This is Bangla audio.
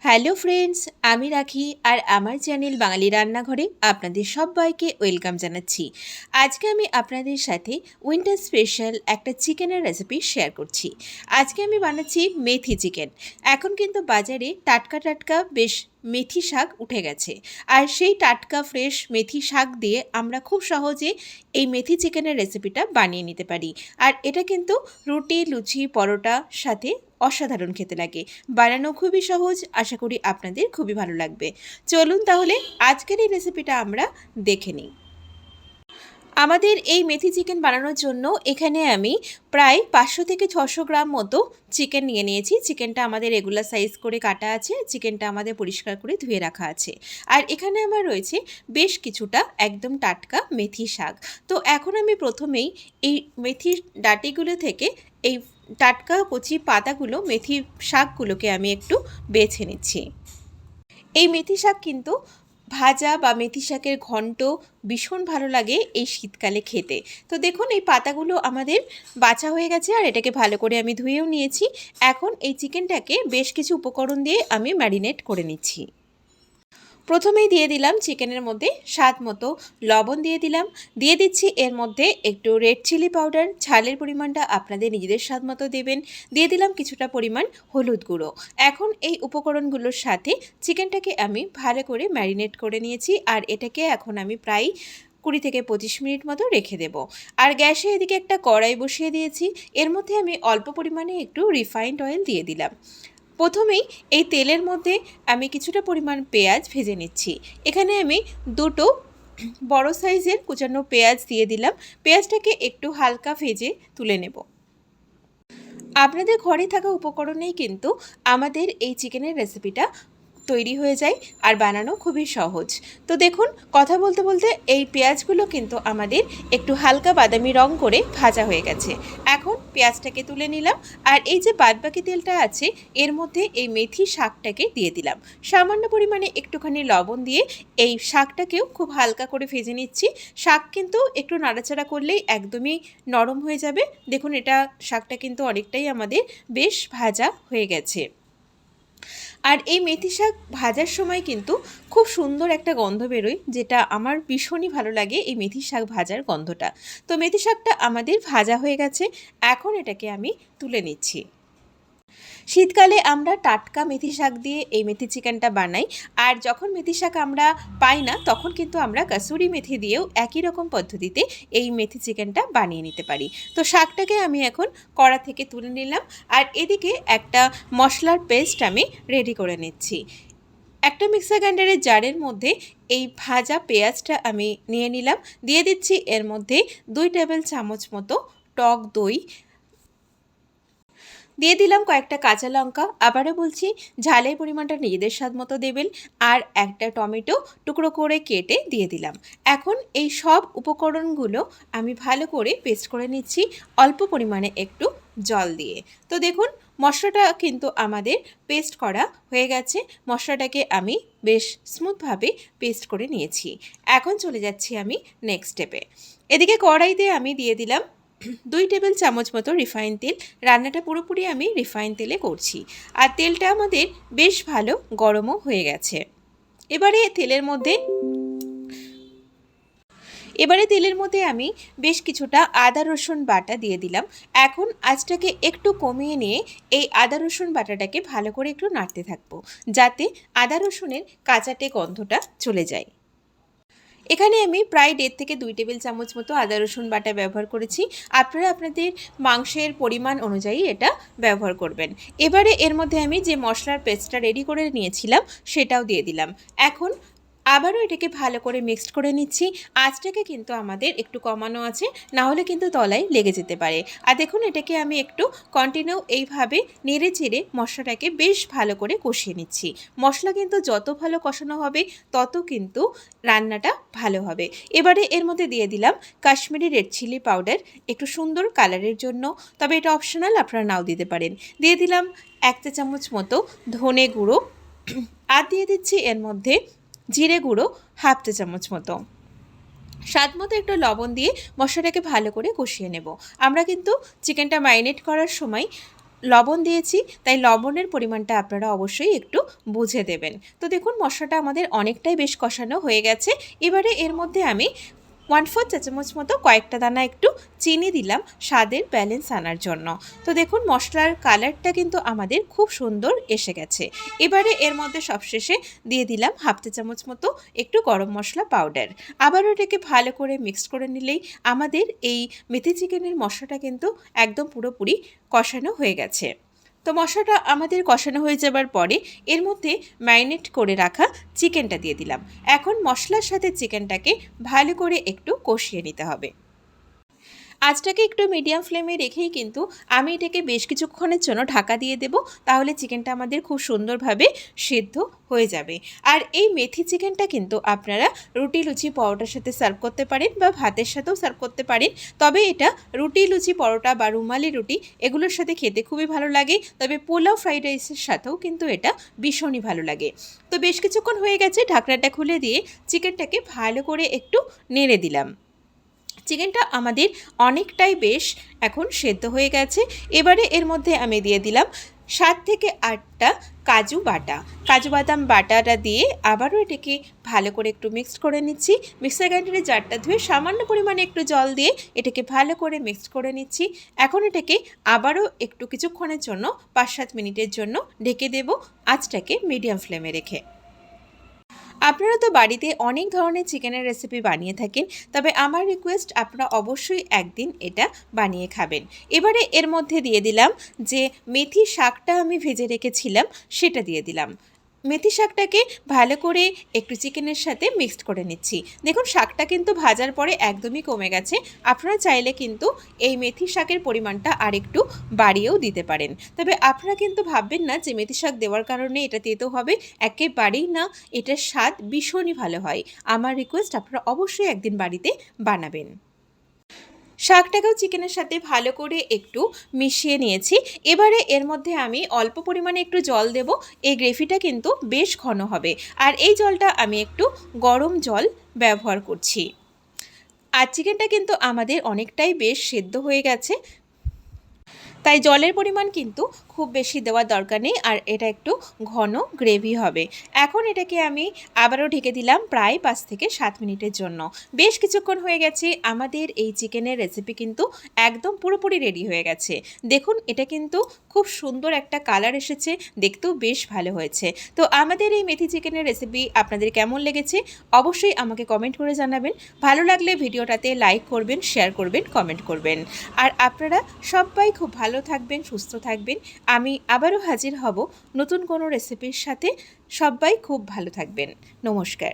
হ্যালো ফ্রেন্ডস, আমি রাখি আর আমার চ্যানেল বাঙালি রান্নাঘরে আপনাদের সবাইকে ওয়েলকাম জানাচ্ছি। আজকে আমি আপনাদের সাথে উইন্টার স্পেশাল একটা চিকেনের রেসিপি শেয়ার করছি। আজকে আমি বানাচ্ছি মেথি চিকেন। এখন কিন্তু বাজারে টাটকা টাটকা বেশ মেথি শাক উঠে গেছে, আর সেই টাটকা ফ্রেশ মেথি শাক দিয়ে আমরা খুব সহজে এই মেথি চিকেনের রেসিপিটা বানিয়ে নিতে পারি। আর এটা কিন্তু রুটি, লুচি, পরোটার সাথে অসাধারণ খেতে লাগে। বানানো খুবই সহজ, আশা করি আপনাদের খুবই ভালো লাগবে। চলুন তাহলে আজকের এই রেসিপিটা আমরা দেখে নিই। আমাদের এই মেথি চিকেন বানানোর জন্য এখানে আমি প্রায় 500 থেকে 600 গ্রাম মতো চিকেন নিয়ে নিয়েছি। চিকেনটা আমাদের রেগুলার সাইজ করে কাটা আছে, চিকেনটা আমাদের পরিষ্কার করে ধুয়ে রাখা আছে। আর এখানে আমার রয়েছে বেশ কিছুটা একদম টাটকা মেথি শাক। তো এখন আমি প্রথমেই এই মেথির ডাঁটিগুলো থেকে এই টাটকা কচি পাতাগুলো, মেথি শাকগুলোকে আমি একটু বেছে নিচ্ছি। এই মেথি শাক কিন্তু ভাজা বা মেথি শাকের ঘন্ট ভীষণ ভালো লাগে এই শীতকালে খেতে। তো দেখুন, এই পাতাগুলো আমাদের বাছা হয়ে গেছে আর এটাকে ভালো করে আমি ধুয়েও নিয়েছি। এখন এই চিকেনটাকে বেশ কিছু উপকরণ দিয়ে আমি ম্যারিনেট করে নিচ্ছি। প্রথমেই দিয়ে দিলাম চিকেনের মধ্যে স্বাদ মতো লবণ, দিয়ে দিচ্ছি এর মধ্যে একটু রেড চিলি পাউডার, ঝালের পরিমাণটা আপনাদের নিজেদের স্বাদ মতো দেবেন। দিয়ে দিলাম কিছুটা পরিমাণ হলুদ গুঁড়ো। এখন এই উপকরণগুলোর সাথে চিকেনটাকে আমি ভালো করে ম্যারিনেট করে নিয়েছি, আর এটাকে এখন আমি প্রায় 20 থেকে 25 মিনিট মতো রেখে দেব। আর গ্যাসে এদিকে একটা কড়াই বসিয়ে দিয়েছি, এর মধ্যে আমি অল্প পরিমাণে একটু রিফাইন্ড অয়েল দিয়ে দিলাম। প্রথমেই এই তেলের মধ্যে আমি কিছুটা পরিমাণ পেঁয়াজ ভেজে নিচ্ছি। এখানে আমি দুটো বড় সাইজের কুচানো পেঁয়াজ দিয়ে দিলাম। পেঁয়াজটাকে একটু হালকা ভেজে তুলে নেব। আপনাদের ঘরে থাকা উপকরণেই কিন্তু আমাদের এই চিকেনের রেসিপিটা তৈরি হয়ে যায় আর বানানো খুবই সহজ। তো দেখুন, কথা বলতে বলতে এই পেঁয়াজগুলো কিন্তু আমাদের একটু হালকা বাদামি রং করে ভাজা হয়ে গেছে। এখন পেঁয়াজটাকে তুলে নিলাম, আর এই যে বাদবাকি তেলটা আছে এর মধ্যে এই মেথি শাকটাকে দিয়ে দিলাম। সামান্য পরিমাণে একটুখানি লবণ দিয়ে এই শাকটাকেও খুব হালকা করে ভেজে নিচ্ছি। শাক কিন্তু একটু নাড়াচাড়া করলেই একদমই নরম হয়ে যাবে। দেখুন, এটা শাকটা কিন্তু অনেকটাই আমাদের বেশ ভাজা হয়ে গেছে। আর এই মেথি শাক ভাজার সময় কিন্তু খুব সুন্দর একটা গন্ধ বেরোয়, যেটা আমার ভীষণই ভালো লাগে, এই মেথি শাক ভাজার গন্ধটা। তো মেথি শাকটা আমাদের ভাজা হয়ে গেছে, এখন এটাকে আমি তুলে নিচ্ছি। শীতকালে আমরা টাটকা মেথি শাক দিয়ে এই মেথি চিকেনটা বানাই, আর যখন মেথি শাক আমরা পাই না তখন কিন্তু আমরা কাসুরি মেথি দিয়েও একই রকম পদ্ধতিতে এই মেথি চিকেনটা বানিয়ে নিতে পারি। তো শাকটাকে আমি এখন কড়া থেকে তুলে নিলাম, আর এদিকে একটা মশলার পেস্ট আমি রেডি করে নিচ্ছি। একটা মিক্সার গ্রাইন্ডারের জারের মধ্যে এই ভাজা পেঁয়াজটা আমি নিয়ে নিলাম। দিয়ে দিচ্ছি এর মধ্যে 2 টেবিল চামচ মতো টক দই, দিয়ে দিলাম কয়েকটা কাঁচা লঙ্কা। আবারও বলছি, ঝালের পরিমাণটা নিজেদের স্বাদ মতো দেবেন। আর একটা টমেটো টুকরো করে কেটে দিয়ে দিলাম। এখন এই সব উপকরণগুলো আমি ভালো করে পেস্ট করে নিচ্ছি, অল্প পরিমাণে একটু জল দিয়ে। তো দেখুন, মশলাটা কিন্তু আমাদের পেস্ট করা হয়ে গেছে। মশলাটাকে আমি বেশ স্মুথভাবে পেস্ট করে নিয়েছি। এখন চলে যাচ্ছি আমি নেক্সট স্টেপে। এদিকে কড়াইতে আমি দিয়ে দিলাম 2 টেবিল চামচ মতো রিফাইন তেল। রান্নাটা পুরোপুরি আমি রিফাইন তেলে করছি, আর তেলটা আমাদের বেশ ভালো গরমও হয়ে গেছে। এবারে তেলের মধ্যে আমি বেশ কিছুটা আদা রসুন বাটা দিয়ে দিলাম। এখন আঁচটাকে একটু কমিয়ে নিয়ে এই আদা রসুন বাটাটাকে ভালো করে একটু নাড়তে থাকবো, যাতে আদা রসুনের কাঁচাটে গন্ধটা চলে যায়। এখানে আমি প্রায় 1.5 থেকে 2 টেবিল চামচ মতো আদা রসুন বাটা ব্যবহার করেছি। আপনারা আপনাদের মাংসের পরিমাণ অনুযায়ী এটা ব্যবহার করবেন। এবারে এর মধ্যে আমি যে মশলার পেস্টটা রেডি করে নিয়েছিলাম সেটাও দিয়ে দিলাম। এখন আবারও এটাকে ভালো করে মিক্সড করে নিচ্ছি। আঁচটাকে কিন্তু আমাদের একটু কমানো আছে, না হলে কিন্তু তলায় লেগে যেতে পারে। আর দেখুন, এটাকে আমি একটু কন্টিনিউ এইভাবে নেড়ে চেড়ে মশলাটাকে বেশ ভালো করে কষিয়ে নিচ্ছি। মশলা কিন্তু যত ভালো কষানো হবে তত কিন্তু রান্নাটা ভালো হবে। এবারে এর মধ্যে দিয়ে দিলাম কাশ্মীরি রেড চিলি পাউডার, একটু সুন্দর কালারের জন্য, তবে এটা অপশনাল, আপনারা নাও দিতে পারেন। দিয়ে দিলাম 1 চা চামচ মতো ধনে গুঁড়ো, আর দিয়ে দিচ্ছি এর মধ্যে জিরে গুঁড়ো 1/2 চা চামচ মতো। স্বাদ মতো একটু লবণ দিয়ে মশলাটাকে ভালো করে কষিয়ে নেব। আমরা কিন্তু চিকেনটা ম্যারিনেট করার সময় লবণ দিয়েছি, তাই লবণের পরিমাণটা আপনারা অবশ্যই একটু বুঝে দেবেন। তো দেখুন মশলাটা আমাদের অনেকটাই বেশ কষানো হয়ে গেছে। এবারে এর মধ্যে আমি 1/4 চা চামচ মতো কয়েকটা দানা একটু চিনি দিলাম স্বাদের ব্যালেন্স আনার জন্য। তো দেখুন মশলার কালারটা কিন্তু আমাদের খুব সুন্দর এসে গেছে। এবারে এর মধ্যে সবশেষে দিয়ে দিলাম 1/2 চা চামচ মতো একটু গরম মশলা পাউডার। আবারও এটাকে ভালো করে মিক্সড করে নিলেই আমাদের এই মেথি চিকেনের মশলাটা কিন্তু একদম পুরোপুরি কষানো হয়ে গেছে। তো মশলাটা আমাদের কষানো হয়ে যাবার পরে এর মধ্যে ম্যারিনেট করে রাখা চিকেনটা দিয়ে দিলাম। এখন মশলার সাথে চিকেনটাকে ভালো করে একটু কষিয়ে নিতে হবে। আঁচটাকে একটু মিডিয়াম ফ্লেমে রেখেই কিন্তু আমি এটাকে বেশ কিছুক্ষণের জন্য ঢাকা দিয়ে দেব, তাহলে চিকেনটা আমাদের খুব সুন্দরভাবে সিদ্ধ হয়ে যাবে। আর এই মেথি চিকেনটা কিন্তু আপনারা রুটি লুচি পরোটার সাথে সার্ভ করতে পারেন বা ভাতের সাথেও সার্ভ করতে পারেন। তবে এটা রুটি লুচি পরোটা বা রুমালি রুটি এগুলোর সাথে খেতে খুবই ভালো লাগে, তবে পোলাও ফ্রাইড রাইসের সাথেও কিন্তু এটা ভীষণই ভালো লাগে। তো বেশ কিছুক্ষণ হয়ে গেছে, ঢাকনাটা খুলে দিয়ে চিকেনটাকে ভালো করে একটু নেড়ে দিলাম। চিকেনটা আমাদের অনেকটাই বেশ এখন সেদ্ধ হয়ে গেছে। এবারে এর মধ্যে আমি দিয়ে দিলাম 7 থেকে 8টা কাজু বাটা। কাজু বাদাম বাটাটা দিয়ে আবারও এটাকে ভালো করে একটু মিক্সড করে নিচ্ছি। মিক্সার গ্রাইন্ডারের জারটা ধুয়ে সামান্য পরিমাণে একটু জল দিয়ে এটাকে ভালো করে মিক্সড করে নিচ্ছি। এখন এটাকে আবারও একটু কিছুক্ষণের জন্য 5-7 মিনিটের জন্য ঢেকে দেব, আঁচটাকে মিডিয়াম ফ্লেমে রেখে। আপনারা তো বাড়িতে অনেক ধরনের চিকেনের রেসিপি বানিয়ে থাকেন, তবে আমার রিকোয়েস্ট আপনারা অবশ্যই একদিন এটা বানিয়ে খাবেন। এবারে এর মধ্যে দিয়ে দিলাম যে মেথি শাকটা আমি ভেজে রেখেছিলাম সেটা দিয়ে দিলাম। মেথি শাকটাকে ভালো করে একটু চিকেনের সাথে মিক্সড করে নিচ্ছি। দেখুন শাকটা কিন্তু ভাজার পরে একদমই কমে গেছে। আপনারা চাইলে কিন্তু এই মেথি শাকের পরিমাণটা আরেকটু বাড়িয়েও দিতে পারেন। তবে আপনারা কিন্তু ভাববেন না যে মেথি শাক দেওয়ার কারণে এটা তেতো হবে, একেবারেই না। এটার স্বাদ ভীষণই ভালো হয়। আমার রিকোয়েস্ট আপনারা অবশ্যই একদিন বাড়িতে বানাবেন। শাকটাকেও চিকেনের সাথে ভালো করে একটু মিশিয়ে নিয়েছি। এবারে এর মধ্যে আমি অল্প পরিমাণে একটু জল দেব। এই গ্রেভিটা কিন্তু বেশ ঘন হবে, আর এই জলটা আমি একটু গরম জল ব্যবহার করছি। আর চিকেনটা কিন্তু আমাদের অনেকটাই বেশ সেদ্ধ হয়ে গেছে, তাই জলের পরিমাণ কিন্তু খুব বেশি দেওয়ার দরকার নেই, আর এটা একটু ঘন গ্রেভি হবে। এখন এটাকে আমি আবারও ঢেকে দিলাম প্রায় 5 থেকে 7 মিনিটের জন্য। বেশ কিছুক্ষণ হয়ে গেছে, আমাদের এই চিকেনের রেসিপি কিন্তু একদম পুরোপুরি রেডি হয়ে গেছে। দেখুন এটা কিন্তু খুব সুন্দর একটা কালার এসেছে, দেখতেও বেশ ভালো হয়েছে। তো আমাদের এই মেথি চিকেনের রেসিপি আপনাদের কেমন লেগেছে অবশ্যই আমাকে কমেন্ট করে জানাবেন। ভালো লাগলে ভিডিওটাতে লাইক করবেন, শেয়ার করবেন, কমেন্ট করবেন। আর আপনারা সবাই খুব ভালো থাকবেন, সুস্থ থাকবেন। আমি আবারও হাজির হব নতুন কোনো রেসিপির সাথে। সবাই খুব ভালো থাকবেন। নমস্কার।